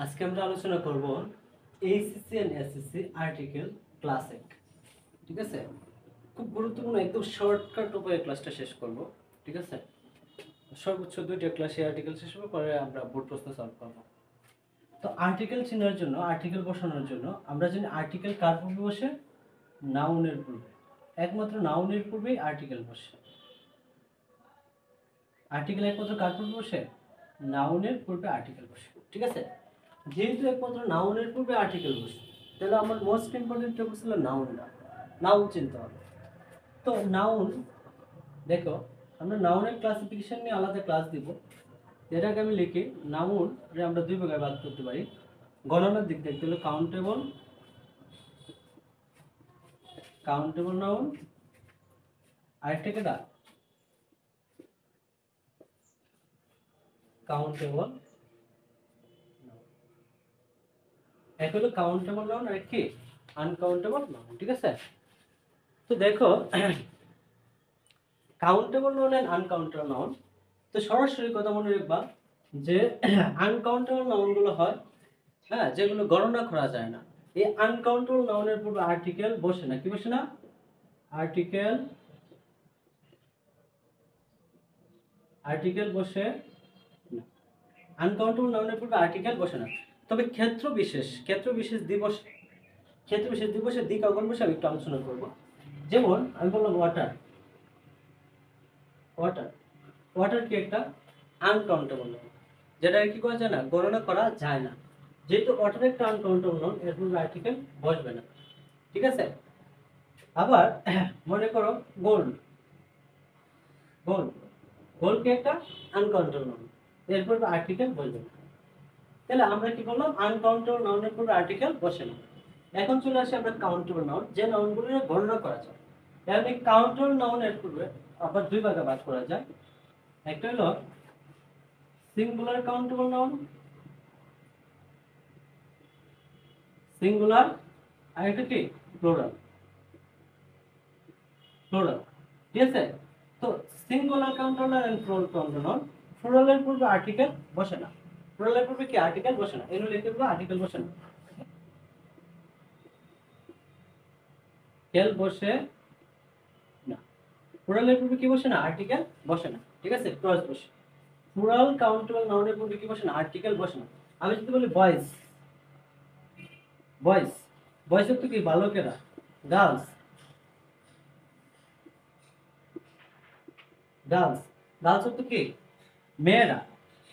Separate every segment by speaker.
Speaker 1: আজকে আমরা আলোচনা করব HSC and SSC article class 1। ঠিক আছে, খুব গুরুত্বপূর্ণ, একদম শর্টকাট উপায়ে ক্লাসটা শেষ করব। ঠিক আছে, সর্বোচ্চ 2টা ক্লাসে আর্টিকেল শেষ হবে, পরে আমরা বোর্ড প্রশ্ন সলভ করব। তো আর্টিকেল চিনার জন্য, আর্টিকেল বসানোর জন্য আমরা জানি আর্টিকেল কার পূর্বে বসে? নাউনের পূর্বে। একমাত্র নাউনের পূর্বেই আর্টিকেল বসে। আর্টিকেল একমাত্র কার পূর্বে বসে? নাউনের পূর্বে আর্টিকেল বসে। ঠিক আছে, যেহেতু একমাত্র নাউনের পূর্বে আর্টিকেল বসে, তাহলে আমার মোস্ট ইম্পর্টেন্ট টপিক ছিল নাউনটা। নাউন চিনতে হবে। তো নাউন, দেখো আমরা নাউনের ক্লাসিফিকেশন নিয়ে আলাদা ক্লাস দিব। এটাকে আমি লিখি নাউন আমরা দুই ভাগে ভাগ করতে পারি। গণনার দিক দেখতে হলে কাউন্টেবল, কাউন্টেবল নাউন, আরেকটা কেটা কাউন্টেবল। এক হলো কাউন্টেবল নাউন আর কি আনকাউন্টেবল নাউন। ঠিক আছে, তো দেখো countable noun and uncountable noun. তো সরাসরি কথা মনে রাখবা যে আনকাউন্টেবল নাউনগুলো হয়, হ্যাঁ, যেগুলো গণনা করা যায় না। এই আনকাউন্টেবল নাউনের পূর্বে আর্টিকেল বসে না। কি বসে না? আর্টিকেল, আর্টিকেল বসে না। আনকাউন্টেবল নাউনের পূর্বে আর্টিকেল বসে না। তবে ক্ষেত্র বিশেষ, ক্ষেত্র বিশেষ দিবস, ক্ষেত্র বিশেষ দিবসের দিক কখন বসে আমি একটু আলোচনা করব। যেমন আমি বললাম ওয়াটার, ওয়াটার, ওয়াটার কি একটা আনকাউন্টেবল নাউন, যেটা কি করা যায় না, গণনা করা যায় না। যেহেতু ওয়াটার একটা আনকাউন্টেবল নাউন, এর পূর্বে আর্টিকেল বসবে না। ঠিক আছে, আবার মনে করো গোল্ড, গোল্ড, গোল্ড কি একটা আনকাউন্টেবল নাউন, এর পূর্বে আর্টিকেল বসবে না। তাহলে আমরা কি বললাম? আনকাউন্টেবল নাউনের পূর্বে আর্টিকেল বসে না। এখন চলে আসি আমরা কাউন্টেবল নাউন, যে নাউনগুলো গণনা করা যায়। তাহলে এই কাউন্টেবল নাউনের পূর্বে আবার দুই ভাগে ভাগ করা যায়। একটা হলো সিঙ্গুলার কাউন্টেবল নাউন, সিঙ্গুলার, আর একটা কি প্লুরাল, প্লুরাল। ঠিক আছে, তো singular countable and plural countable noun, প্লুরালের পূর্বে আর্টিকেল বসে না। প্লুরালের পূর্বে কি আর্টিকেল বসে না, এগুলো লিখতে হবে আর্টিকেল বসে না। কেল বসে না, প্লুরালের পূর্বে কি বসে না? আর্টিকেল বসে না। ঠিক আছে, ক্রস বসে। প্লুরাল কাউন্টেবল নাউনের পূর্বে কি বসে না? আর্টিকেল বসে না। আমি যদি বলি বয়েজ, বয়েজ, বয়েজ তো কি বালকেরা, গার্লস, গার্লস, গার্লস তো কি মেয়েরা।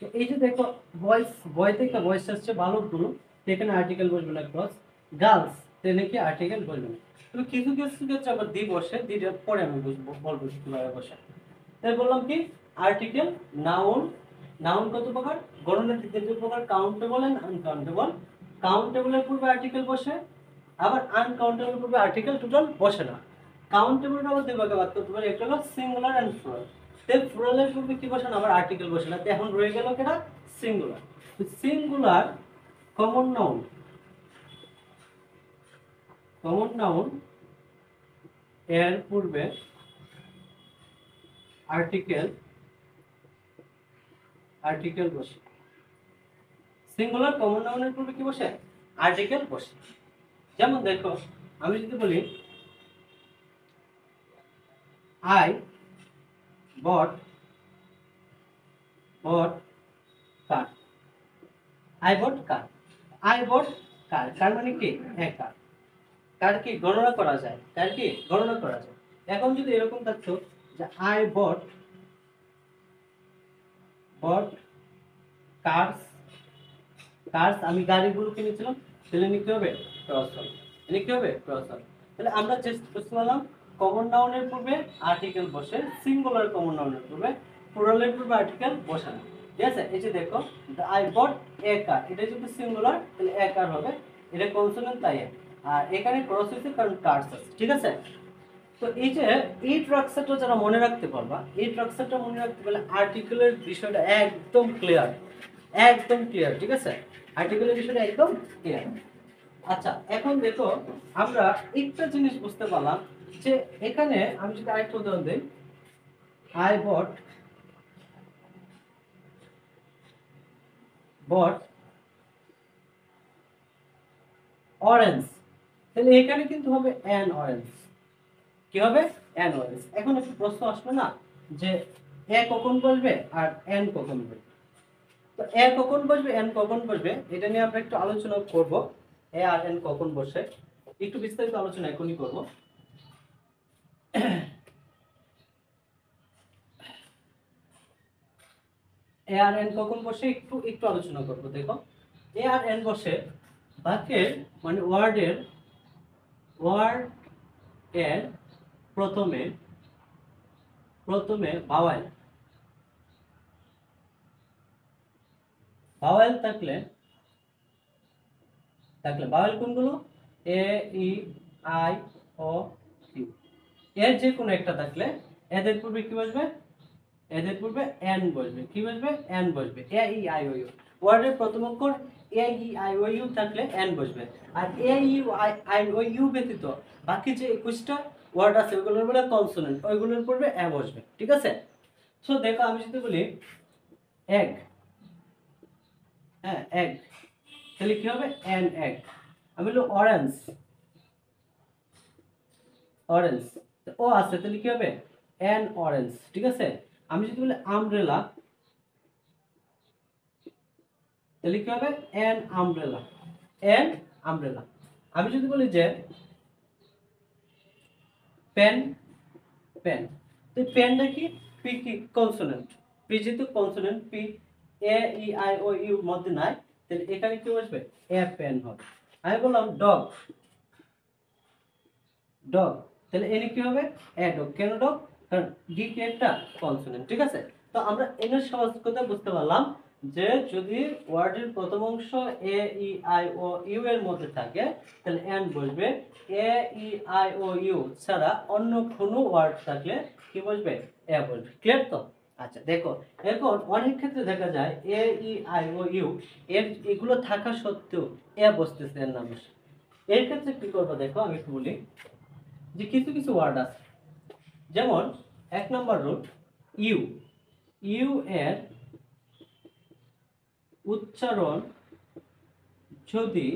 Speaker 1: তো এই যে দেখো বয়েজ, বয় থেকে বয়েজ আসছে বালকগুলো, এখানে আর্টিকেল বসবে না, ক্রস। গার্লস তেনে কি আর্টিকেল বসবে না। তবে কিছু কিছু ক্ষেত্রে আবার দি বসে, দিটার পরে আমি বুঝবো, বলবো কিভাবে বসে। তাই বললাম কি আর্টিকেল, নাউন, নাউন কত প্রকার? গণনার দিক থেকে প্রকার, কাউন্টেবল এন্ড আনকাউন্টেবল। কাউন্টেবলের পূর্বে আর্টিকেল বসে, আবার আনকাউন্টেবল পূর্বে আর্টিকেল টোটাল বসে না। কাউন্টেবল আবার দুই ভাগে ভাগ করতে পারি, একটা হলো সিঙ্গুলার এন্ড প্লুরাল। তাই প্লুরালের পূর্বে কি বসে না? আবার আর্টিকেল বসে না। তো এখন রয়ে গেল কেটা? সিঙ্গুলার। তো singular common noun, common noun এর পূর্বে আর্টিকেল, আর্টিকেল বসে। সিঙ্গুলার কমন নাউনের পূর্বে কি বসে? আর্টিকেল বসে। যেমন দেখো আমি যদি বলি I bought, bought car, I bought car, I bought car, car মানে কি একা, কার কি গণনা করা যায়, কার কি গণনা করা যায়। এখন যদি এরকম থাকতো যে I bought, bought cars, cars আমি গাড়িগুলো কিনেছিলাম, তাহলে নিতে হবে ক্রস হবে, লিখতে হবে ক্রস হবে। তাহলে আমরা চেষ্টা করলাম কমন নাউনের পূর্বে আর্টিকেল বসে, সিঙ্গুলার কমন নাউনের পূর্বে, প্লুরালের পূর্বে আর্টিকেল বসে না। ঠিক আছে, এই যে দেখো আই বট এ কার, এটা যদি সিঙ্গুলার তাহলে এ কার হবে, এটা কনসোনেন্ট তাই। আর এখানে ক্রস হয়েছে কারণ কার্স আছে। ঠিক আছে, তো এই যে এই স্ট্রাকচারটা যারা মনে রাখতে পারবা, এই স্ট্রাকচারটা মনে রাখতে পারলে আর্টিকেলের বিষয়টা একদম ক্লিয়ার, একদম ক্লিয়ার। ঠিক আছে, আর্টিকেলের বিষয়টা একদম ক্লিয়ার। আচ্ছা এখন দেখো আমরা একটা জিনিস বুঝতে পারলাম যে এখানে আমি যদি আরেকটা উদাহরণ দিই, আই বট, বট অরেঞ্জ, তাহলে এখানে কিন্তু হবে অ্যান অরেঞ্জ। কি হবে? An orange. এখন একটু প্রশ্ন আসবে না যে এ কখন বসবে আর এন কখন বসবে? তো এ কখন বসবে এন কখন বসবে এটা নিয়ে আমরা একটু আলোচনা করব। এ আর এন কখন বসে একটু বিস্তারিত আলোচনা এখনই করব। এ আর এন কখন বসে একটু একটু আলোচনা করব। দেখো, এ আর এন বসে বাক্যের মানে ওয়ার্ড এর প্রথমে ভাওয়েল থাকলে ভাওয়েল কোনগুলো? এ, ই, আই, ও, ইউ। এর যে কোনো একটা থাকলে এদের পূর্বে কি বসবে? এদের পূর্বে এন বসবে। কি বসবে? এন বসবে। এ, ই, আই, ও, ইউ। ওয়ার্ডের প্রথম অক্ষর এ, ই, আই, ও, ইউ থাকলে এন বসবে। আর এ, ই, আই, ও, ইউ ব্যতীত বাকি যে 21টা ওয়ার্ড আছে ওগুলোর বলে কনসোনেন্ট, ওইগুলোর পূর্বে এ বসবে। ঠিক আছে? সো দেখো, আমি যদি বলি এগ, হ্যাঁ এগ, তাহলে কি হবে? N egg. আমি বলি অরেঞ্জ, ও আছে, তাহলে কি হবে? N orange. ঠিক আছে? আমি যদি বলি আমব্রেলা, তাহলে কি হবে? N umbrella, N umbrella. আমি যদি বলি যে পেন, তো পেনটা কি? পি কি? কনসোনেন্ট। পি যেহেতু consonant, P A, E, I, O, U মধ্যে নাই, তাহলে এখানে কি বসবে? এ পেন হবে। আমি বললাম ডগ, তাহলে এনে কি হবে? A dog. কেন ডগ? কারণ ডি কি একটা কনসোনেন্ট। ঠিক আছে? তো আমরা এর সহজ কথা বুঝতে পারলাম যে যদি ওয়ার্ডের প্রথম অংশ এ, ই, আই, ও, ইউ এর মধ্যে থাকে তাহলে এন বসবে। এ, ই, আই, ও, ইউ ছাড়া অন্য কোনো ওয়ার্ড থাকলে কি বসবে? এ বসবে। ক্লিয়ার তো? আচ্ছা দেখো, এখন অনেক ক্ষেত্রে দেখা যায় এ, ই, আই, ও, ইউ এর এগুলো থাকা সত্ত্বেও এ বসতেছে এর নামে। এর ক্ষেত্রে কি করবো দেখো, আমি একটু বলি যে কিছু কিছু ওয়ার্ড আছে, যেমন 1 নম্বর রুল ইউ, এর উচ্চারণ যদি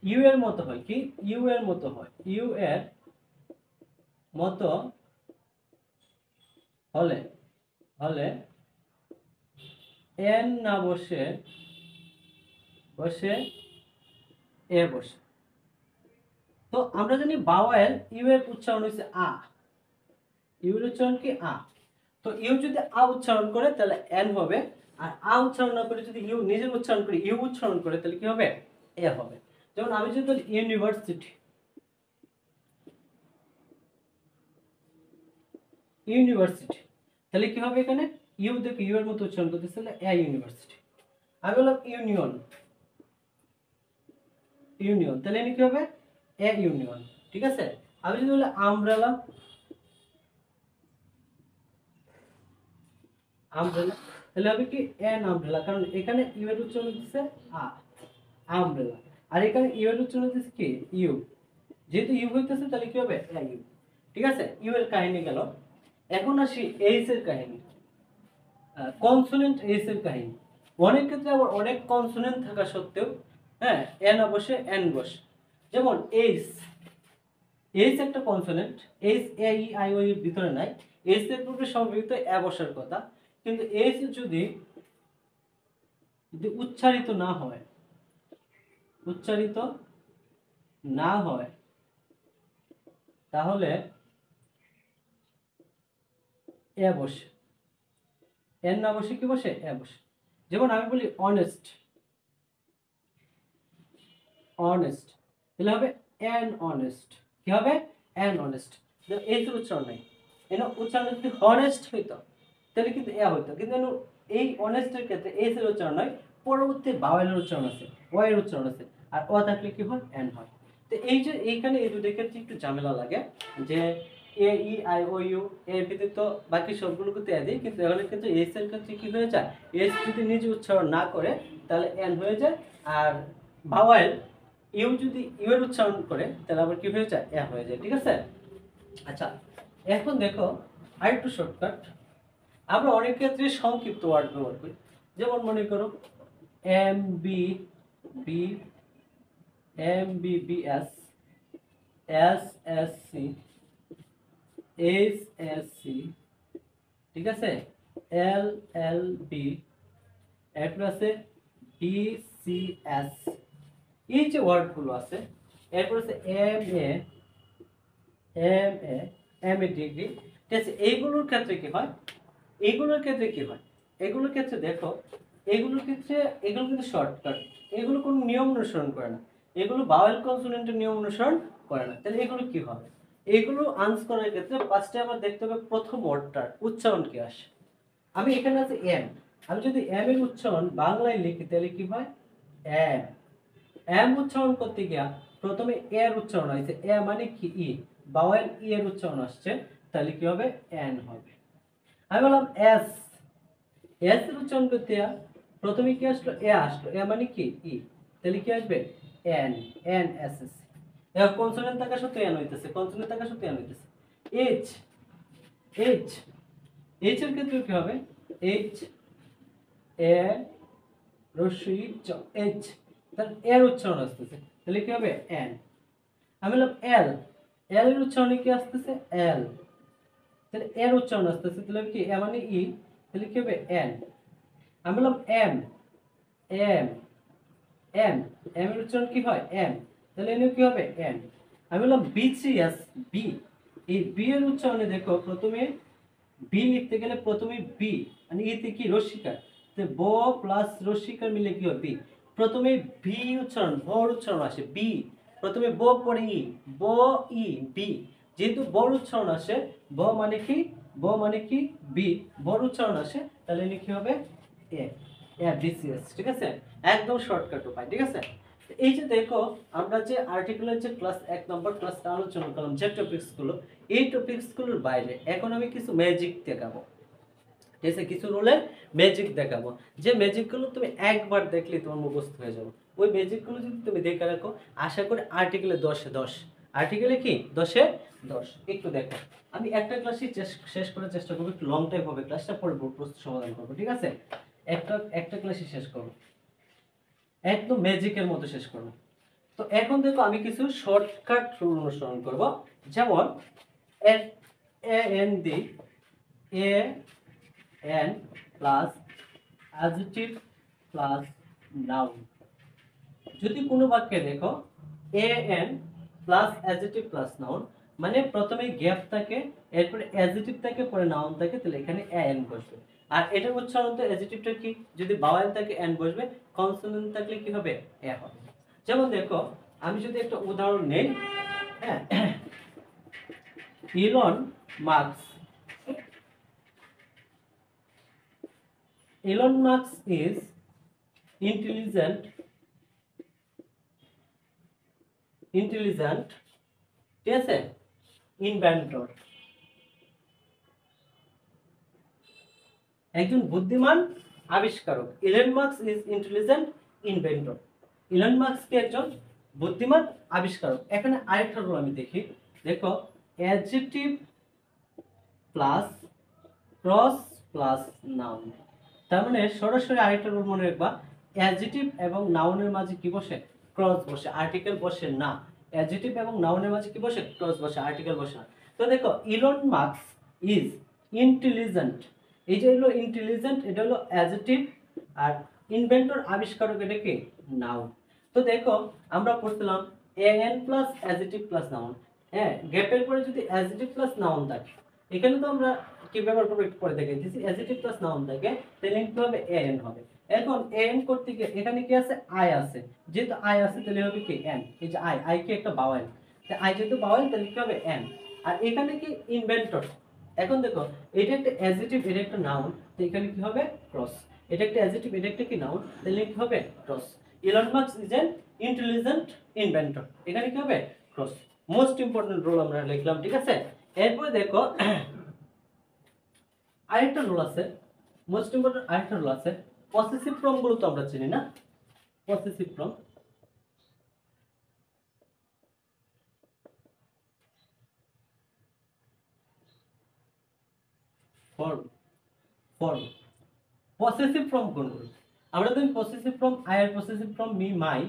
Speaker 1: ইউ এর মতো হয়, কি? ইউ এর মতো হয়, ইউ এর মতো হলে এন না বসে এ বসে। তো আমরা জানি ভাওয়েল ইউ এর উচ্চারণ হচ্ছে আ, ইউ এর উচ্চারণ কি? আ। তো ইউ যদি আ উচ্চারণ করে তাহলে এন হবে, আর আ উচ্চারণ না করে যদি ইউ নিজের উচ্চারণ করে ইউ উচ্চারণ করে তাহলে কি হবে? এ হবে। যেমন আমি যদি বলি ইউনিভার্সিটি, তাহলে কি হবে? এখানে ইউ দেখে ইউ এর মতো উচ্চারণ করতেছে, তাহলে এ ইউনিভার্সিটি। আমি বললাম ইউনিয়ন, তাহলে এখানে কি হবে? এ ইউনিয়ন। ঠিক আছে? আমি যদি বলি আমব্রেলা, তাহলে হবে কি? এন আমব্রেলা, কারণ এখানে ইউ এর উচ্চারণ হচ্ছে আ, আমব্রেলা। আর এখানে ইউ এর উচ্চারণ হচ্ছে কি? ইউ। যেহেতু ইউ হইতেছে তাহলে কি হবে? এ ইউ। ঠিক আছে? ইউ এর কাহিনী গেল। এখন আসি এইচ এর কাহিনী, কনসোনেন্ট এইচ এর কাহিনী। অনেক ক্ষেত্রে আবার অনেক কনসোনেন্ট থাকা সত্ত্বেও হ্যাঁ এন বসে এন বসে। যেমন এইচ, একটা consonant. H A, E, I, O এর ভিতরে নাই, এইচ এর পূর্বে স্বাভাবিক এ বসার কথা, কিন্তু এইচ যদি উচ্চারিত না হয়, তাহলে এ বসে। এন না বসে কি বসে? এ বসে। যেমন আমি বলি অনেস্ট, তাহলে হবে অ্যান অনেস্ট। কি হবে? An honest. এই তো উচ্চারণ নাই, এর উচ্চারণ যদি হনেস্ট হইতো তাহলে কিন্তু এ হইতো, কিন্তু এই অনেস্টের ক্ষেত্রে এস এর উচ্চারণ নয়, পরবর্তী ভাওয়েলের উচ্চারণ আছে, ও এর উচ্চারণ আছে, আর ও থাকলে কি হয়? এন হয়। তো এই যে এইখানে এই দুটোর ক্ষেত্রে একটু ঝামেলা লাগে যে এ, ই, আই, ও, ইউ এর ব্যতীত বাকি সবগুলো কিন্তু এ দিই, কিন্তু এখানে কিন্তু এস এর ক্ষেত্রে কি হয়ে যায়? এস যদি নিজে উচ্চারণ না করে তাহলে এন হয়ে যায়, আর ভাওয়েল ইউ যদি ইউ এর উচ্চারণ করে তাহলে আবার কি হয়ে যায়? এ হয়ে যায়। ঠিক আছে? আচ্ছা এখন দেখো আরেকটু শর্টকাট, আমরা অনেক ক্ষেত্রে সংক্ষিপ্ত ওয়ার্ড ব্যবহার করি। যেমন মনে করো M, B, MBBS, SSC, HSC, ঠিক আছে, LLB, এরপর আছে BCS, এই যে ওয়ার্ডগুলো আছে, এরপর আছে MA, MA ডিগ্রি, ঠিক আছে। এইগুলোর ক্ষেত্রে কি হয়, এগুলোর ক্ষেত্রে কি হয়, এগুলোর ক্ষেত্রে দেখো, এগুলোর ক্ষেত্রে এগুলো কিন্তু শর্টকাট, এগুলো কোনো নিয়ম অনুসরণ করে না, এগুলো ভাওয়েল কনসোনেন্টের নিয়ম অনুসরণ করে না। তাহলে এগুলো কি হবে, এগুলো আনসার করার ক্ষেত্রে ফার্স্টে আমার দেখতে হবে প্রথম ওয়ার্ডটার উচ্চারণ কি আসে। আমি এখানে আছে এম, আমি যদি এম এর উচ্চারণ বাংলায় লিখি তাহলে কি হয়, এম। এম উচ্চারণ করতে গিয়া প্রথমে এ এর উচ্চারণ হয়েছে, এ মানে কি ই, ভাওয়েল ই এর উচ্চারণ আসছে, তাহলে কি হবে, এন হবে। আমি বললাম এস, এস এর উচ্চারণ করতে গিয়া প্রথমে কি আসলো, এ আসলো, এ মানে কি ই, তাহলে কি আসবে, এন, এন এস এস। এখন কনসোনেন্ট থাকা সত্ত্বেও এন হইতেছে, কনসোনেন্ট থাকা সত্ত্বেও এন হইতেছে। এইচ, এইচ, এইচ এর ক্ষেত্রে কি হবে, এইচ এ রস্যই চ, এইচ, তাহলে এর উচ্চারণ আসতেছে, তাহলে কি হবে, এন। আমি বললাম এল, এল এর উচ্চারণে কি আসতেছে, এল, তাহলে এর উচ্চারণ আসতেছে, তাহলে কি এ মানে ই, তাহলে কি হবে, এন। আমি বললাম এম, এম, এম, এম এর উচ্চারণ কি হয়, এম, তাহলে এনে কি হবে, এন। আমি বললাম বিসিএস, বি, এই বি এর উচ্চারণে দেখো প্রথমে বি লিখতে গেলে প্রথমে বি মানে ইতে কি রস্যিকার, তো ব প্লাস রস্যিকার মিলে কি হবে, বি। প্রথমে বি উচ্চারণ, বর উচ্চারণ আসে বি, প্রথমে ব পরে ই, ব ই বি, যেহেতু বর উচ্চারণ আসে, ব মানে কি, ব মানে কি বি, বর উচ্চারণ আসে, তাহলে এনে কি হবে, এ, এ বিসিএস, ঠিক আছে, একদম শর্টকাট উপায়, ঠিক আছে। এই যে দেখো আমরা যে আর্টিকেলের যে ক্লাস 1 নম্বর ক্লাসটা আলোচনা করলাম, যে টপিকস গুলো, এই টপিকস গুলোর বাইরে এখন আমি কিছু ম্যাজিক দেখাবো, ঠিক আছে, কিছু রুলের ম্যাজিক দেখাবো, যে ম্যাজিক গুলো তুমি একবার দেখলে তোমার মুখস্থ হয়ে যাবে। ওই ম্যাজিক গুলো যদি তুমি দেখে রাখো, আশা করি আর্টিকেলে 10-এ 10, আর্টিকেলে কি 10-এ 10। একটু দেখো, আমি একটা ক্লাসই শেষ করার চেষ্টা করবো, একটু লং টাইম হবে ক্লাসটা, পরে প্রশ্ন সমাধান করবো, ঠিক আছে, একটা একটা ক্লাসই শেষ করবো, একদম ম্যাজিকের মতো শেষ করবো। তো এখন দেখো আমি কিছু শর্টকাট রুল অনুসরণ করব, যেমন A N the, A N plus adjective plus noun. যদি কোনো বাক্যে দেখো A N plus adjective plus noun, মানে প্রথমে গ্যাপ থাকে, এরপরে অ্যাডজেক্টিভ থাকে, পরে নাউন থাকে, তাহলে এখানে এ এন বসবে। আর এটার উচ্চারণ তো অ্যাডজেক্টিভটা কি, যদি ভাওয়েল থাকে এন বসবে, কনসোনেন্ট থাকলে কি হবে, এ হবে। যেমন দেখো আমি যদি একটা উদাহরণ নেই, হ্যাঁ, Elon Musk, Elon Musk is intelligent, ঠিক আছে, ইনভেন্টর, একজন বুদ্ধিমান আবিষ্কারক। Elon Musk is intelligent inventor, Elon Musk কি একজন বুদ্ধিমান আবিষ্কারক। এখানে আরেকটা রুল আমি দেখি, দেখো adjective plus cross plus noun, তার মানে সরাসরি আরেকটা রুল মনে রাখবা, অ্যাডজেক্টিভ এবং নাউনের মাঝে কি বসে, ক্রস বসে, আর্টিকেল বসে না। অ্যাডজেক্টিভ এবং নাউনের মাঝে কি বসে, ক্রস বসে, আর্টিকেল বসে না। তো দেখো ইলন মাস্ক ইজ ইন্টেলিজেন্ট, এই যে হলো ইন্টেলিজেন্ট, এটা হলো অ্যাডজেক্টিভ, আর ইনভেন্টর আবিষ্কারক, এটা কি নাউন। তো দেখো আমরা পড়ছিলাম A N plus adjective plus noun, হ্যাঁ, গ্যাপের পরে যদি অ্যাডজেক্টিভ প্লাস নাউন থাকে, এখানে তো আমরা কি ব্যবহার করবো একটু পরে দেখে দিচ্ছি, অ্যাডজেক্টিভ প্লাস নাউন থাকে, তাহলে কি হবে, এন হবে। এখন এন করতে গিয়ে এখানে কি আছে, আই আছে, যেহেতু আই আছে তাহলে হবে কি এন, এই যে আই, আই কি একটা ভাওয়েল, তাই আই যেহেতু ভাওয়েল তাহলে কি হবে, এন। আর এখানে কি ইনভেন্টর, এখন দেখো এটা একটা অ্যাডজেক্টিভ, এটা একটা নাউন, তো এখানে কি হবে, ক্রস, এটা একটা অ্যাডজেক্টিভ, এটা একটা কি নাউন, তাহলে কি হবে, cross. Elon Musk is an intelligent inventor, এখানে কি হবে, ক্রস। মোস্ট ইম্পর্টেন্ট রুল আমরা লিখলাম, ঠিক আছে। এরপরে দেখো আরেকটা রুল আছে, মোস্ট ইম্পর্টেন্ট আরেকটা রুল আছে, পসেসিভ ফর্ম গুলো তো আমরা চিনি না, possessive form, form, form, possessive form কোনগুলো, আমরা তো পসেসিভ ফর্ম, আই এর possessive form me my,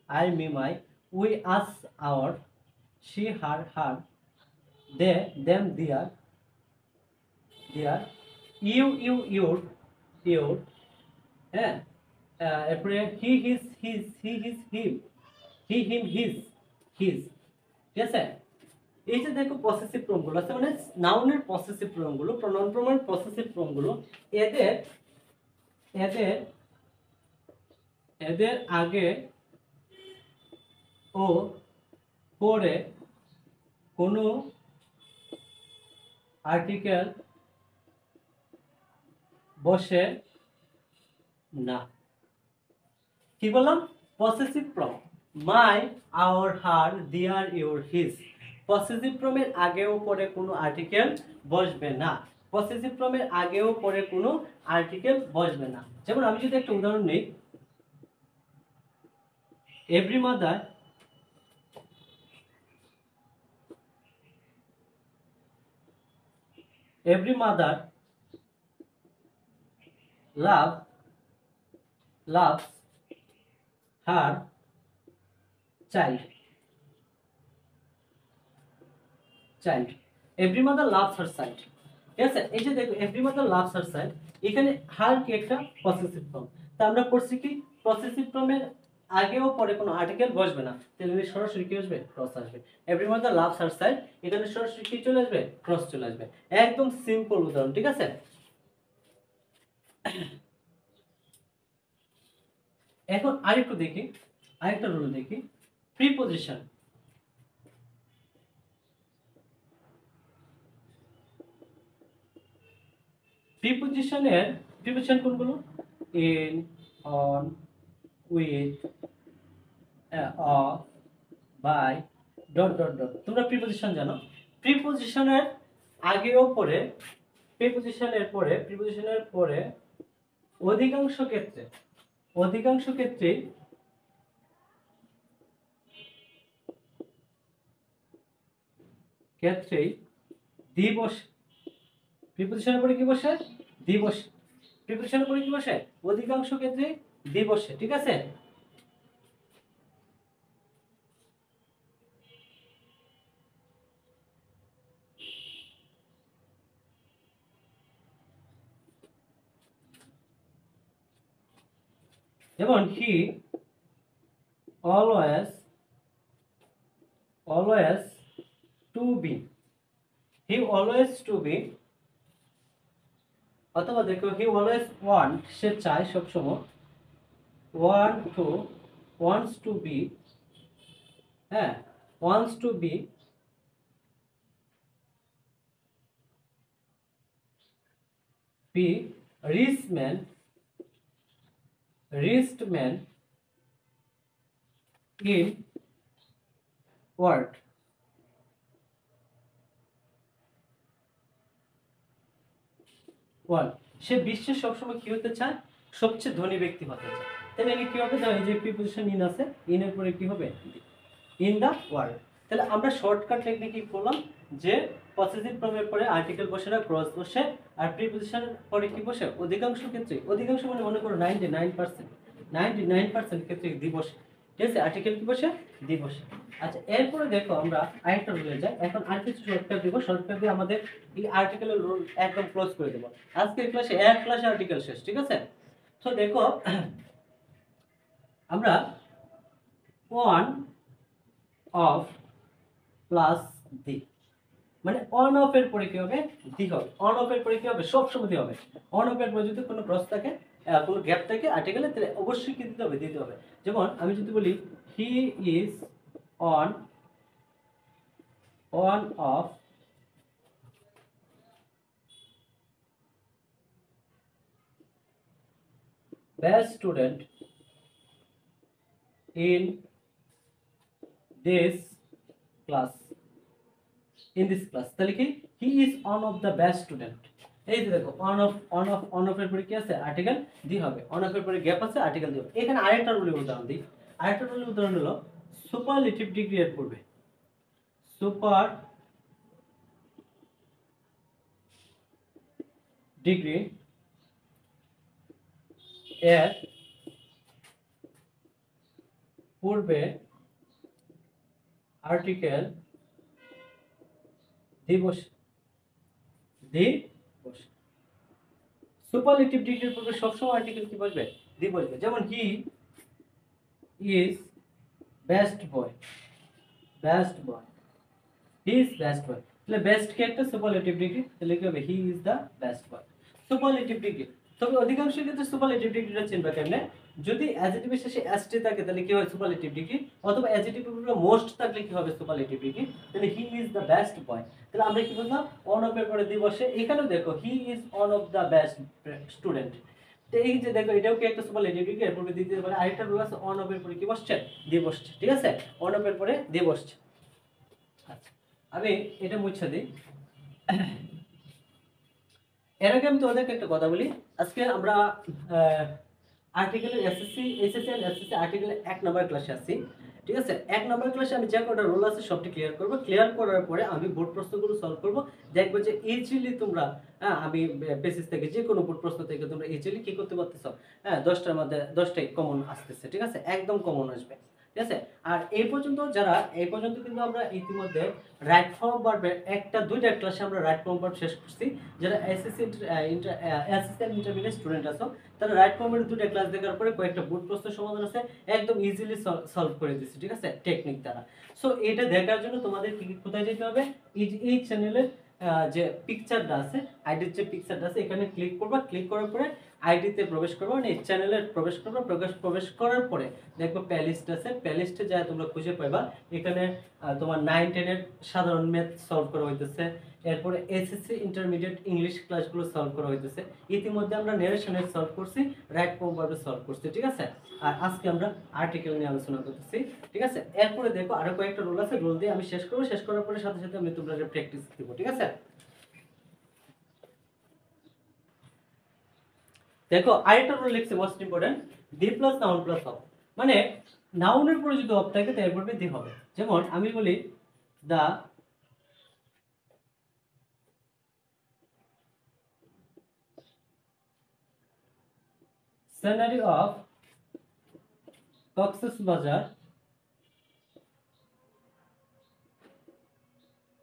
Speaker 1: I me my, we us our, she her her, they them their, their, you you your, your, হ্যাঁ, এরপরে he his his, he his him, he him his, his, ঠিক আছে। এই যে দেখো possessive ফর্মগুলো আছে, মানে নাউনের পসেসিভ ফর্মগুলো, প্রনাউন ফর্মের পসেসিভ ফর্মগুলো, এদের এদের এদের আগে ও পরে কোনো আর্টিকেল বসে না। কি বললাম? Possessive form, my, our, her, their, your, his. Possessive ফর্মের আগেও পরে কোনো আর্টিকেল বসবে না। পসেসিভ ফর্মের আগেও পরে কোনো আর্টিকেল বসবে না। যেমন আমি যদি একটা উদাহরণ নিই, every mother, every mother loves her child, every mother loves her child, ঠিক আছে। এই যে দেখো every mother loves her child, এখানে হার কি একটা পসেসিভ ফর্ম। তা আমরা পড়ছি কি পসেসিভ ফর্মের আগেও পরে কোনো আর্টিকেল বসবে না, তাহলে সরাসরি কি আসবে? ক্রস আসবে। every mother loves her child, এখানে সরাসরি কি চলে আসবে? ক্রস চলে আসবে। একদম সিম্পল উদাহরণ, ঠিক আছে। এখন আরেকটু দেখি, আরেকটা রুল দেখি, প্রিপজিশন। প্রিপজিশন কোনগুলো? In, on, with, of, by, dot dot dot. তোমরা প্রিপজিশন জানো। প্রিপজিশনের আগেও পরে, প্রিপজিশনের পরে অধিকাংশ ক্ষেত্রে দি বসে। প্রিপজিশনের পরে কি বসে? দি বসে। প্রিপজিশনের পরে কি বসে? অধিকাংশ ক্ষেত্রে দি বসে, ঠিক আছে। যেমন he always to be, he always to be, অথবা দেখো হি অলওয়েজ ওয়ান্ট, সে চায় সবসময়, ওয়ান্টস টু বি, হ্যাঁ, wants to be rich man, richest man in world. সে বিশ্বে সবসময় কি হতে চায়? সবচেয়ে ধনী ব্যক্তি হতে চায়। তাহলে এখানে কি হবে? যে প্রিপজিশন ইন আছে, ইনের পরে কি হবে? In the world. তাহলে আমরা শর্টকাট টেকনিক কি করলাম, যে পসেসিভ ফর্মের পরে আর্টিকেল বসে না, ক্রস বসে, আর প্রিপজিশনের পরে কি বসে? অধিকাংশ ক্ষেত্রে, অধিকাংশ মানে মনে করো 99% ক্ষেত্রে দি বসে, ঠিক আছে। আর্টিকেল কি বসে? দি বসে। আচ্ছা, এরপরে দেখো আমরা আরেকটা রুলে যাই। এখন আর কিছু শর্টকাট দিব, শর্টকাট দিয়ে আমাদের এই আর্টিকেলের রুল একদম ক্লোজ করে দেব। আজকের ক্লাসে এক ক্লাসে আর্টিকেল শেষ, ঠিক আছে। তো দেখো আমরা ওয়ান অফ প্লাস দি, মানে অন অফ এর পরে কি হবে? দি হবে। অন অফ এর পরে কি হবে? সব সময় দি হবে। অন অফ এর পরে যদি কোনো ক্রস থাকে, কোনো গ্যাপ থাকে আর্টিকেলে, তাহলে অবশ্যই কি দিতে হবে? দিতে হবে। যেমন আমি যদি বলি he is on of best student in this class, তাহলে কি? He is on of the best student. এই যে দেখো অন অফ এর পরে কি আছে? আর্টিকেল দি হবে। অন অফ এর পরে গ্যাপ আছে, আর্টিকেল দি হবে। এখানে আরেকটা রুলের উদাহরণ দিই। আরেকটা রুলের উদাহরণ হলো সুপারলেটিভ ডিগ্রি এর পূর্বে, সুপার ডিগ্রি এর পূর্বে আর্টিকেল দি বসে, দি বসে। সুপারলেটিভ ডিগ্রির পূর্বে সবসময় আর্টিকেল কি বসবে? দি বসবে। যেমন he is best boy, best boy, he is best boy. তাহলে বেস্ট কি একটা সুপারলেটিভ ডিগ্রি, তাহলে কি হবে? He is the best boy, superlative degree. তবে অধিকাংশ ক্ষেত্রে সুপারলেটিভ ডিগ্রিটা চিনবা কেমনে? যদি অ্যাডজেক্টিভের শেষে এসটি থাকে তাহলে কি হয়? Superlative degree. অথবা অ্যাডজেক্টিভের পূর্বে মোস্ট থাকলে কি হবে? Superlative degree. তাহলে he is the best boy, তাহলে আমরা কি বললাম? অন অফ এর পরে দি বসে। এখানেও দেখো he is on of the best student. তো এই যে দেখো এটাও কি একটা সুপারলেটিভ ডিগ্রি, এর পরে দিতে পারে। আরেকটা রুল আছে, অন অফ এর পরে কি বসছে? দি বসছে। ঠিক আছে, অন অফ এর পরে দি বসছে। আচ্ছা, আমি এটা মুছে দিই। এর আগে আমি তোমাদেরকে একটা কথা বলি। আজকে আমরা আর্টিকেলের এসএসসি, এইচএসসি এন্ড এসএসসি আর্টিকেলের 1 নম্বর ক্লাসে আছি। ঠিক আছে, 1 নম্বর ক্লাসে আমি যে কটা রুল আছে সবটি ক্লিয়ার করব। ক্লিয়ার করার পরে আমি বোর্ড প্রশ্নগুলো সলভ করব। দেখবো যে ইজিলি তোমরা আমি বেসিস থেকে যে কোনো বোর্ড প্রশ্ন থেকে তোমরা ইজিলি কি করতে পারতেছো। 10টার মধ্যে 10টাই কমন আসতেছে। ঠিক আছে, একদম কমন আসবে। ঠিক আছে, আর এই পর্যন্ত যারা এই পর্যন্ত কিন্তু আমরা ইতিমধ্যে রাইট ফর্ম ভার্বের একটা দুইটা ক্লাসে আমরা রাইট ফর্ম ভার্ব শেষ করছি। যারা এসএসসি ইন্টারমিডিয়েট স্টুডেন্ট আছো তারা রাইট ফর্মের দুইটা ক্লাস দেখার পরে কয়েকটা বোর্ড প্রশ্ন সমাধান আছে, একদম ইজিলি সলভ করে দিচ্ছি। ঠিক আছে, টেকনিক দ্বারা। সো এটা দেখার জন্য তোমাদের কি কোথায় যেতে হবে? এই চ্যানেলের যে পিকচারটা আছে, আইডির যে পিকচারটা আছে, এখানে ক্লিক করবা। ক্লিক করার পরে আইডিতে প্রবেশ করবা, মানে এই চ্যানেলে প্রবেশ করবা। প্রবেশ করার পরে দেখো প্লেলিস্ট আছে, প্লেলিস্টে যা তোমরা খুঁজে পাইবা। এখানে তোমার 9, 10 এর সাধারণ ম্যাথ সলভ করা হইতেছে, এরপরে এসএসসি ইন্টারমিডিয়েট ইংলিশ ক্লাসগুলো সলভ করা হইতেছে। ইতিমধ্যে আমরা নেরেশনের সলভ করছি, রাইট ফর্ম ভার্বে সলভ করছি। ঠিক আছে, আর আজকে আমরা আর্টিকেল নিয়ে আলোচনা করতেছি। ঠিক আছে, এরপরে দেখো আরো কয়েকটা রুল আছে, রুল দিয়ে আমি শেষ করব। শেষ করার পরে সাথে সাথে আমি তোমরা প্র্যাকটিস দিব। ঠিক আছে, দেখো আরেকটা রুল লিখছে, most important, the plus noun plus of. মানে নাউনের পরে যদি অফ থাকে তার পরে দি হবে। যেমন আমি বলি দা scenery of Coxsbazar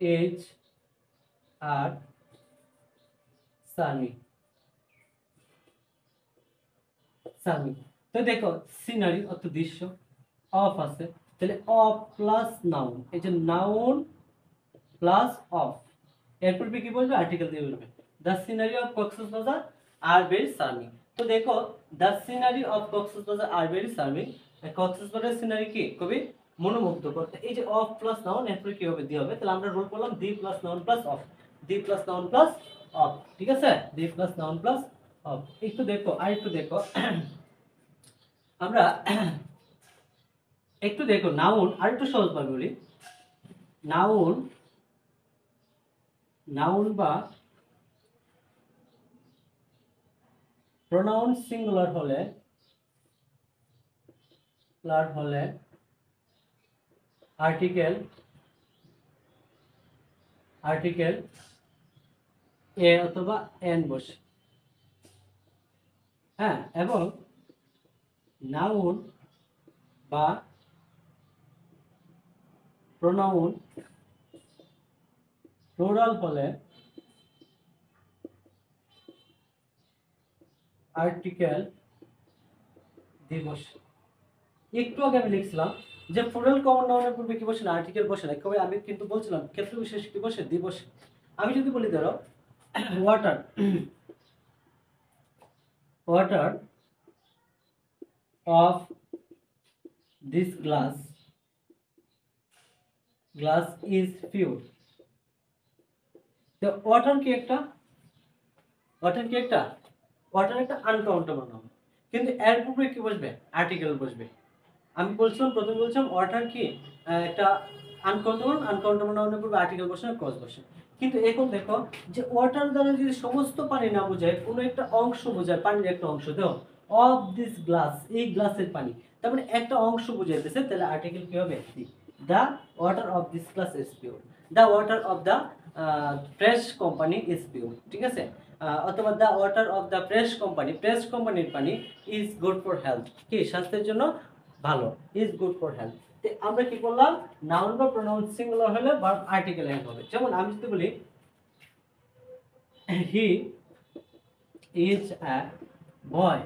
Speaker 1: is আর সানি। তো দেখো সিনারি অর্থ দৃশ্য, অফ আছে, তাহলে অফ প্লাস নাউন, এই যে নাউন প্লাস অফ, এরপর কি বলবে? আর্টিকেল দিয়ে বলবে the scenery of Cox's Bazar are very charming. তো দেখো the scenery of Cox's Bazar are very charming, কক্সবাজারের সিনারি কি খুবই মনোমুগ্ধকর। এই যে অফ প্লাস নাউন, এরপর কি হবে? দি হবে। তাহলে আমরা রুল করলাম the plus noun plus of, the plus noun plus of. ঠিক আছে, the plus noun plus of. একটু দেখো আর একটু দেখো আমরা একটু দেখো নাউন আর একটু সহজভাবে বলি। নাউন নাউন বা প্রোনাউন সিঙ্গুলার হলে আর্টিকেল এ অথবা এন বসে। হ্যাঁ, এবং নাউন বা প্রোনাউন প্লুরাল হলে আর্টিকেল দি বসে। একটু আগে আমি লিখছিলাম যে প্লুরাল কমন নাউনের পূর্বে কি বসে না? আর্টিকেল বসে না। কবে আমি কিন্তু বলছিলাম ক্ষেত্র বিশেষ কি বসে? দি বসে। আমি যদি বলি ধরো water water of this glass is pure. তো ওয়াটার কি একটা একটা আনকাউন্টেবল নাউন, কিন্তু এর পূর্বে কি বসবে? আর্টিকেল বসবে। আমি বলছিলাম প্রথমে বলছিলাম ওয়াটার কি একটা আনকাউন্টেবল নাউনের পূর্বে আর্টিকেল বসে না, ক্লজ বসে। কিন্তু এখন দেখো যে ওয়াটার দ্বারা যদি সমস্ত পানি না বোঝায়, কোনো একটা অংশ বোঝায়, পানির একটা অংশ, দেখো অফ দিস গ্লাস, এই গ্লাসের পানি, তার মানে একটা অংশ বোঝাইতেছে, তাহলে আর্টিকেল কি হবে? The water of this glass is pure, the water of the fresh company is pure. ঠিক আছে, অথবা the water of the fresh কোম্পানির পানি ইজ গুড ফর হেলথ, কি স্বাস্থ্যের জন্য ভালো, ইজ গুড ফর হেলথ। আমরা কি করলাম, নাউন বা প্রোনাউন সিঙ্গুলার হলে ভার্ব আর্টিকেল এন্ড হবে। যেমন আমি যদি বলি হি ইজ আ বয়,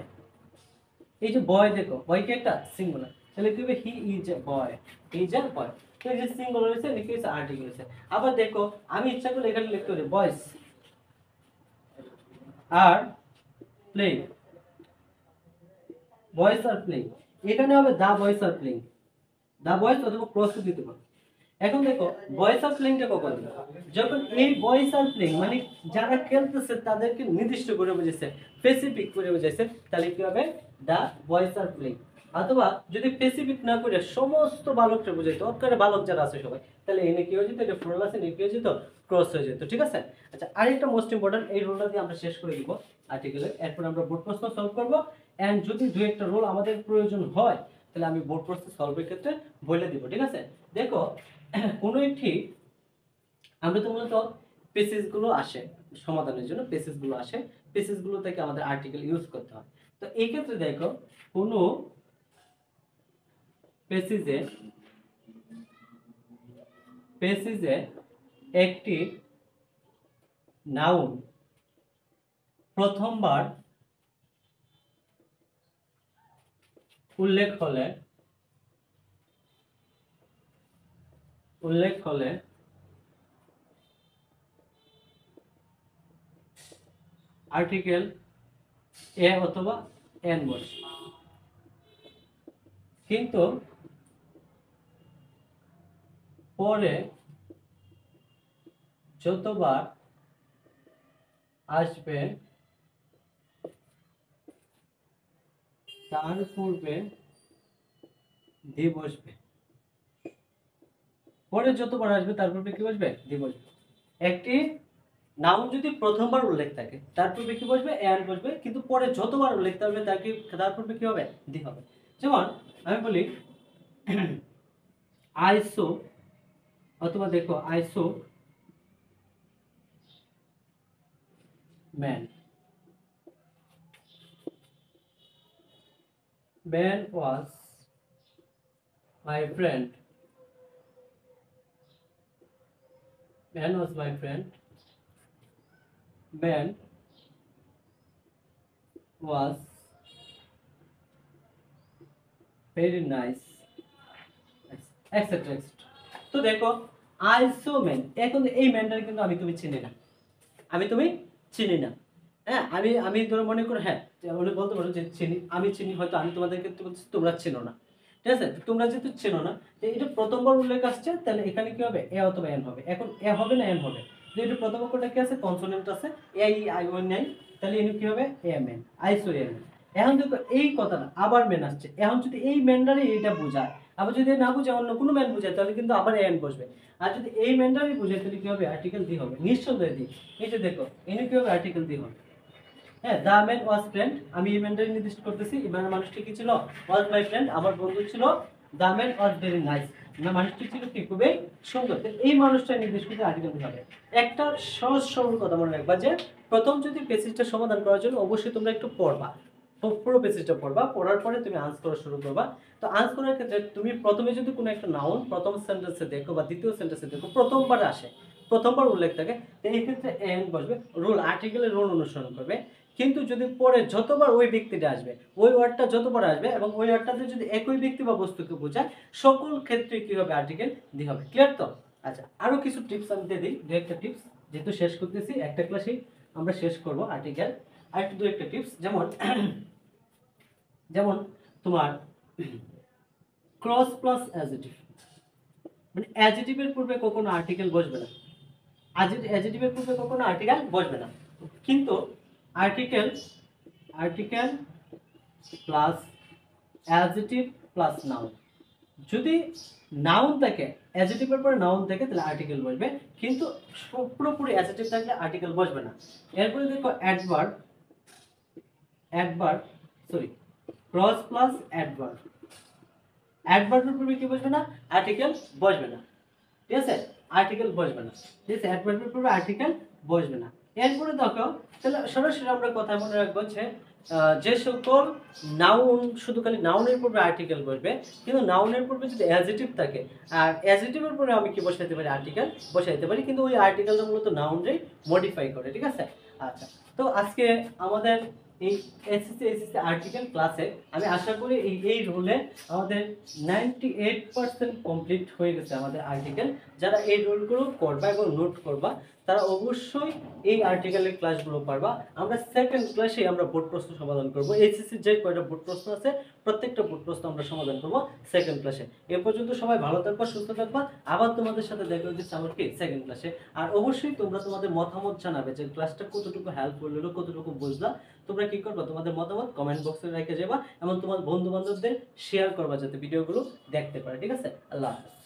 Speaker 1: এই যে বয়, দেখো বয় কি একটা সিঙ্গুলার, তাহলে কি হবে he is a boy, he is a বয়। তো এই যে সিঙ্গুলার হয়েছে, লিখে হয়েছে আর্টিকেল হয়েছে। আবার দেখো আমি ইচ্ছা করলে এখানে লিখতে পারি বয়েস আর প্লে, বয়েস আর প্লে, এখানে হবে দা বয়েস আর প্লেইং, দা বয়েস অথবা ক্রস দিতে পারো। এখন দেখো বয়েস আর প্লেইংটা কখন, যখন এই বয়েস আর প্লেইং মানে যারা খেলতেছে তাদেরকে নির্দিষ্ট করে বুঝেছে, স্পেসিফিক করে বুঝেছে, তাহলে কি হবে দা বয়েস আর প্লেইং। অথবা যদি স্পেসিফিক না করে সমস্ত বালকটা বুঝাইতো, অক্ষরে বালক যারা আছে সবাই, তাহলে এনে কি হয়ে যেত, এটা ফুল আছে, এনে কি হয়ে যেত, ক্রস হয়ে যেত। ঠিক আছে, আচ্ছা আরেকটা মোস্ট ইম্পর্টেন্ট, এই রুলটা দিয়ে আমরা শেষ করে দিব আর্টিকেলের। এরপর আমরা বোর্ড প্রশ্ন সলভ করব, এন্ড যদি দুই একটা রুল আমাদের প্রয়োজন হয় তাহলে আমি বোর্ড প্রশ্ন সলভের ক্ষেত্রে বলে দিব। ঠিক আছে, দেখো কোনো একটি, আমরা তো মূলত পেসেজ গুলো আসে সমাধানের জন্য, পেসেজ গুলো আসে, পেসেজ গুলো থেকে আমাদের আর্টিকেল ইউজ করতে হয়। তো এই ক্ষেত্রে দেখো কোনো পেসেজে একটি নাউন প্রথমবার উল্লেখ হলে আর্টিকেল এ অথবা এন বসে, কিন্তু পরে যতবার আসবে তার পূর্বে দি বসবে, পরে যতবার আসবে তার পূর্বে কি বসবে, দি বসবে। একটি নাউন যদি প্রথমবার উল্লেখ থাকে তার পূর্বে কি বসবে, এন বসবে, কিন্তু পরে যতবার উল্লেখ থাকবে তার পূর্বে কি হবে, দি হবে। যেমন আমি বলি আইসো, অথবা দেখো আইসো man, man was my friend, man was my friend, man was very nice, etcetera etcetera. তো দেখো আইসো ম্যান, এখন এই ম্যানটাকে কিন্তু আমি তুমি চিনি না, আমি তুমি চিনি না। হ্যাঁ, আমি আমি ধরো মনে করো, হ্যাঁ উনি বলতে পারো যে চিনি, আমি চিনি, হয়তো আমি তোমাদেরকে বলছি তোমরা চিনো না। ঠিক আছে, তোমরা যেহেতু চেনো না, তো এটা প্রথমবার উল্লেখ আসছে, তাহলে এখানে কি হবে, এ অথবা এন হবে। এখন এ হবে না এন হবে, যে এটা প্রথম অক্ষরটা কি আছে, কনসোনেন্ট আছে, এ আই আই ও নাই, তাহলে এনে কি হবে, এ মেন, আইসো এ মেন। এখন দেখো এই কথাটা আবার মেন আসছে, এখন যদি এই মেনটারে এটা বোঝায়, আবার যদি না বুঝায় অন্য কোনো ম্যান বুঝায়, তাহলে কিন্তু আবার এন বসবে। আর যদি এই ম্যানটারই বুঝায় তাহলে কি হবে, আর্টিকেল দি হবে, নিঃসন্দেহে দি। এই যে দেখো এনে কি হবে, আর্টিকেল দি হবে। হ্যাঁ, দা ম্যান ওয়াজ ফ্রেন্ড, আমি এই ম্যানটাই নির্দিষ্ট করতেছি, এবার মানুষটি কি ছিল, ওয়াজ মাই ফ্রেন্ড, আমার বন্ধু ছিল। The man was very nice, না মানুষটি ছিল কি খুবই সুন্দর। তো এই মানুষটা নির্দিষ্ট করতে আর্টিকেল দিতে হবে। একটা সহজ সরল কথা মনে রাখবা, যে প্রথম যদি পেসেজটা সমাধান করার জন্য অবশ্যই তোমরা একটু পড়বা, পুরো পেসেজটা পড়বা, পড়ার পরে তুমি আনসার করা শুরু করবা। তো আনসার করার ক্ষেত্রে তুমি প্রথমে যদি কোনো একটা নাউন প্রথম সেন্টেন্সে দেখো বা দ্বিতীয় সেন্টেন্সে দেখো প্রথমবার আসে, প্রথমবার উল্লেখ থাকে, তো এই ক্ষেত্রে এন বসবে, রুল আর্টিকেলের রুল অনুসরণ করবে। কিন্তু যদি পরে যতবার ওই ব্যক্তিটা আসবে, ওই ওয়ার্ডটা যতবার আসবে এবং ওই ওয়ার্ডটাতে যদি একই ব্যক্তি বা বস্তুকে বোঝায়, সকল ক্ষেত্রে কি হবে, আর্টিকেল দি হবে। ক্লিয়ার তো? আচ্ছা, আরো কিছু টিপস আমি দিয়ে দিই, দু একটা টিপস, যেহেতু শেষ করতেছি একটা ক্লাসেই আমরা শেষ করব আর্টিকেল। আর একটু দু একটা টিপস, যেমন যেমন তোমার ক্রস প্লাস অ্যাডজেক্টিভ, মানে অ্যাডজেক্টিভের পূর্বে কখনো আর্টিকেল বসবে না, অ্যাডজেক্টিভের পূর্বে কখনো আর্টিকেল বসবে না, কিন্তু article article plus adjective plus noun, যদি নাউন থাকে, অ্যাডজেক্টিভের পরে নাউন থাকে, তাহলে আর্টিকেল বসবে, কিন্তু পুরোপুরি অ্যাডজেক্টিভ থাকলে আর্টিকেল বসবে না। এরপরে দেখো adverb, adverb sorry cross plus adverb, অ্যাডভার্বের পূর্বে কি বসবে না, আর্টিকেল বসবে না। ঠিক আছে, আর্টিকেল বসবে না, ঠিক আছে, অ্যাডভার্বের পূর্বে আর্টিকেল বসবে না। এরপরে দেখো, তাহলে সরাসরি আমরা কথা মনে রাখবো যে যে সকল নাউন শুধু খালি নাউনের পূর্বে আর্টিকেল বসবে, কিন্তু নাউনের পূর্বে যদি অ্যাডজেক্টিভ থাকে আর অ্যাডজেক্টিভের পরে আমি কি বসাইতে পারি, আর্টিকেল বসাইতে পারি, কিন্তু ওই আর্টিকেলটা মূলত নাউনটাই মডিফাই করে। ঠিক আছে? আচ্ছা, তো আজকে আমাদের এই এসএসসি আর্টিকেল ক্লাসে আমি আশা করি এই রুলে আমাদের 98% কমপ্লিট হয়ে গেছে আমাদের আর্টিকেল। যারা এই রুলগুলো করবা এবং নোট করবা তারা অবশ্যই এই আর্টিকেলের ক্লাসগুলো পারবা। আমরা সেকেন্ড ক্লাসে আমরা বোর্ড প্রশ্ন সমাধান করব। এসএসসি যে কয়টা বোর্ড প্রশ্ন আছে প্রত্যেকটা বোর্ড প্রশ্ন আমরা সমাধান করব সেকেন্ড ক্লাসে। এ পর্যন্ত সবাই ভালো থাকবা, সুস্থ থাকবা। আবার তোমাদের সাথে দেখা হচ্ছে আমার কি সেকেন্ড ক্লাসে। আর অবশ্যই তোমরা তোমাদের মতামত জানাবে যে ক্লাসটা কতটুকু হেল্পফুল হলো, কতটুকু বুঝলা। তোমরা কি করবা, তোমাদের মতামত কমেন্ট বক্সে রেখে যাবা এবং তোমার বন্ধু বান্ধবদের শেয়ার করবা যাতে ভিডিওগুলো দেখতে পারে। ঠিক আছে? আল্লাহ হাফেজ।